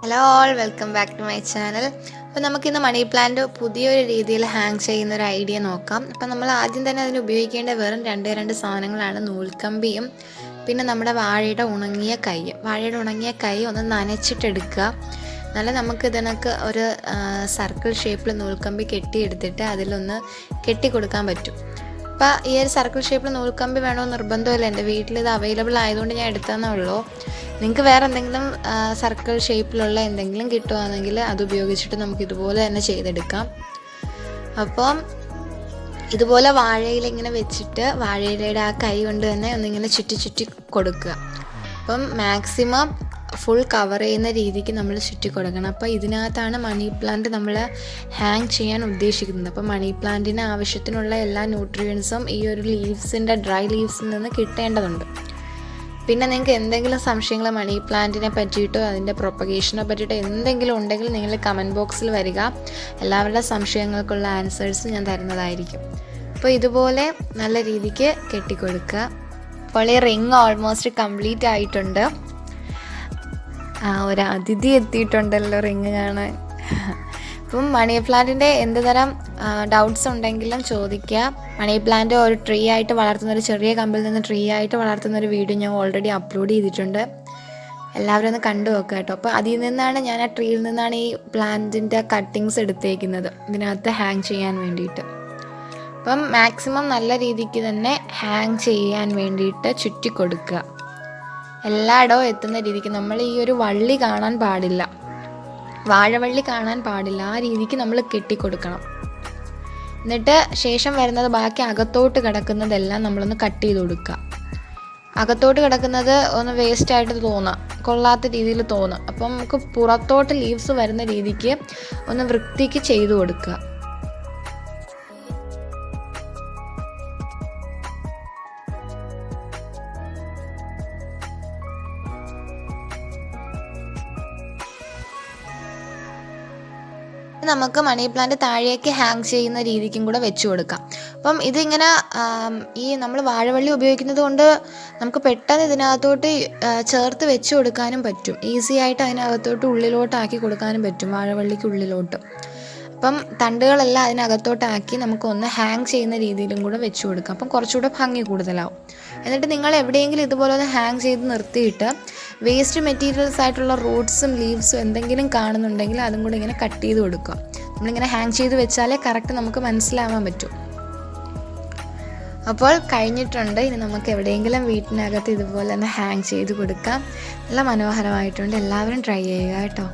Hello all, welcome back to my channel. അപ്പോൾ നമുക്കിന്ന് money plant പുതിയൊരു രീതിയിൽ ഹാങ് ചെയ്യുന്ന ഒരു ഐഡിയ നോക്കാം. അപ്പോൾ നമ്മൾ ആദ്യം തന്നെ അതിന് ഉപയോഗിക്കേണ്ട വെറും രണ്ട് സാധനങ്ങളാണ്. നൂൽക്കമ്പിയും പിന്നെ നമ്മുടെ വാഴയുടെ ഉണങ്ങിയ കൈ ഒന്ന് നനച്ചിട്ടെടുക്കുക. എന്നാലും നമുക്ക് ഇതിനൊക്കെ ഒരു സർക്കിൾ ഷേപ്പിൽ നൂൽക്കമ്പി കെട്ടിയെടുത്തിട്ട് അതിലൊന്ന് കെട്ടിക്കൊടുക്കാൻ പറ്റും. അപ്പോൾ ഈ ഒരു സർക്കിൾ ഷേപ്പിൽ നൂൽക്കമ്പി വേണമെന്ന് നിർബന്ധമില്ല. എൻ്റെ വീട്ടിൽ ഇത് അവൈലബിൾ ആയതുകൊണ്ട് ഞാൻ എടുത്തതെന്നേ ഉള്ളൂ. നിങ്ങൾക്ക് വേറെ എന്തെങ്കിലും സർക്കിൾ ഷേപ്പിലുള്ള എന്തെങ്കിലും കിട്ടുകയാണെങ്കിൽ അത് ഉപയോഗിച്ചിട്ട് നമുക്ക് ഇതുപോലെ തന്നെ ചെയ്തെടുക്കാം. അപ്പം ഇതുപോലെ വാഴയിലിങ്ങനെ വെച്ചിട്ട് വാഴയിലയുടെ ആ കൈ കൊണ്ട് തന്നെ ഒന്നിങ്ങനെ ചുറ്റി കൊടുക്കുക. അപ്പം മാക്സിമം ഫുൾ കവർ ചെയ്യുന്ന രീതിക്ക് നമ്മൾ ചുറ്റി കൊടുക്കണം. അപ്പോൾ ഇതിനകത്താണ് മണി പ്ലാന്റ് നമ്മൾ ഹാങ് ചെയ്യാൻ ഉദ്ദേശിക്കുന്നത്. അപ്പോൾ മണി പ്ലാന്റിന് ആവശ്യത്തിനുള്ള എല്ലാ ന്യൂട്രിയൻസും ഈ ഒരു ഡ്രൈ ലീവ്സിൽ നിന്ന് കിട്ടേണ്ടതുണ്ട്. പിന്നെ നിങ്ങൾക്ക് എന്തെങ്കിലും സംശയങ്ങൾ മണി പ്ലാന്റിനെ പറ്റിയിട്ടോ അതിൻ്റെ പ്രൊപ്പഗേഷനെ പറ്റിയിട്ടോ എന്തെങ്കിലും ഉണ്ടെങ്കിൽ നിങ്ങൾ കമൻറ്റ് ബോക്സിൽ വരിക. എല്ലാവരുടെ സംശയങ്ങൾക്കുള്ള ആൻസേഴ്സ് ഞാൻ തരുന്നതായിരിക്കും. അപ്പോൾ ഇതുപോലെ നല്ല രീതിക്ക് കെട്ടിക്കൊടുക്കുക. അപ്പോൾ ഈ റിങ് ഓൾമോസ്റ്റ് കംപ്ലീറ്റ് ആയിട്ടുണ്ട്. ഒരു അതിഥി എത്തിയിട്ടുണ്ടല്ലോ റിങ് കാണാൻ. അപ്പം മണി പ്ലാന്റിൻ്റെ എന്ത് തരം ഡൗട്ട്സ് ഉണ്ടെങ്കിലും ചോദിക്കുക. മണി പ്ലാന്റ് ഒരു ട്രീ ആയിട്ട് വളർത്തുന്ന, ഒരു ചെറിയ കമ്പിൽ നിന്ന് ട്രീ ആയിട്ട് വളർത്തുന്ന ഒരു വീഡിയോ ഞാൻ ഓൾറെഡി അപ്ലോഡ് ചെയ്തിട്ടുണ്ട്. എല്ലാവരും ഒന്ന് കണ്ടു നോക്കുക കേട്ടോ. അപ്പോൾ അതിൽ നിന്നാണ് ഞാൻ ആ ട്രീയിൽ നിന്നാണ് ഈ പ്ലാന്റിൻ്റെ കട്ടിങ്സ് എടുത്തേക്കുന്നത് ഇതിനകത്ത് ഹാങ് ചെയ്യാൻ വേണ്ടിയിട്ട്. അപ്പം മാക്സിമം നല്ല രീതിക്ക് തന്നെ ഹാങ് ചെയ്യാൻ വേണ്ടിയിട്ട് ചുറ്റി കൊടുക്കുക. എല്ലായിടവും എത്തുന്ന രീതിക്ക്. നമ്മൾ ഈ ഒരു വള്ളി കാണാൻ പാടില്ല, വാഴവള്ളി കാണാൻ പാടില്ല, ആ രീതിക്ക് നമ്മൾ കെട്ടിക്കൊടുക്കണം. എന്നിട്ട് ശേഷം വരുന്നത് ബാക്കി അകത്തോട്ട് കിടക്കുന്നതെല്ലാം നമ്മളൊന്ന് കട്ട് ചെയ്ത് കൊടുക്കുക. അകത്തോട്ട് കിടക്കുന്നത് ഒന്ന് വേസ്റ്റായിട്ട് തോന്നാം, കൊള്ളാത്ത രീതിയിൽ തോന്നാം. അപ്പം നമുക്ക് പുറത്തോട്ട് ലീവ്സ് വരുന്ന രീതിക്ക് ഒന്ന് വൃത്തിക്ക് ചെയ്തു കൊടുക്കുക. നമുക്ക് മണി പ്ലാന്റ് താഴേക്ക് ഹാങ് ചെയ്യുന്ന രീതിക്കും കൂടെ വെച്ച് കൊടുക്കാം. അപ്പം ഇതിങ്ങനെ ഈ നമ്മൾ വാഴവള്ളി ഉപയോഗിക്കുന്നത് കൊണ്ട് നമുക്ക് പെട്ടെന്ന് ഇതിനകത്തോട്ട് ചേർത്ത് വെച്ച് കൊടുക്കാനും പറ്റും. ഈസി ആയിട്ട് അതിനകത്തോട്ട് ഉള്ളിലോട്ടാക്കി കൊടുക്കാനും പറ്റും, വാഴവള്ളിക്ക് ഉള്ളിലോട്ട്. അപ്പം തണ്ടുകളെല്ലാം അതിനകത്തോട്ടാക്കി നമുക്കൊന്ന് ഹാങ് ചെയ്യുന്ന രീതിയിലും കൂടെ വെച്ച് കൊടുക്കാം. അപ്പം കുറച്ചുകൂടെ ഭംഗി കൂടുതലാവും. എന്നിട്ട് നിങ്ങൾ എവിടെയെങ്കിലും ഇതുപോലെ ഒന്ന് ഹാങ് ചെയ്ത് നിർത്തിയിട്ട് വേസ്റ്റ് മെറ്റീരിയൽസ് ആയിട്ടുള്ള റൂട്ട്സും ലീവ്സും എന്തെങ്കിലും കാണുന്നുണ്ടെങ്കിൽ അതും കൂടെ ഇങ്ങനെ കട്ട് ചെയ്ത് കൊടുക്കുക. നമ്മളിങ്ങനെ ഹാങ് ചെയ്ത് വെച്ചാലേ കറക്റ്റ് നമുക്ക് മനസ്സിലാവാൻ പറ്റും. അപ്പോൾ കഴിഞ്ഞിട്ടുണ്ട്. ഇനി നമുക്ക് എവിടെയെങ്കിലും വീട്ടിനകത്ത് ഇതുപോലെ തന്നെ ഹാങ് ചെയ്ത് കൊടുക്കാം. നല്ല മനോഹരമായിട്ടുണ്ട്. എല്ലാവരും ട്രൈ ചെയ്യുക കേട്ടോ.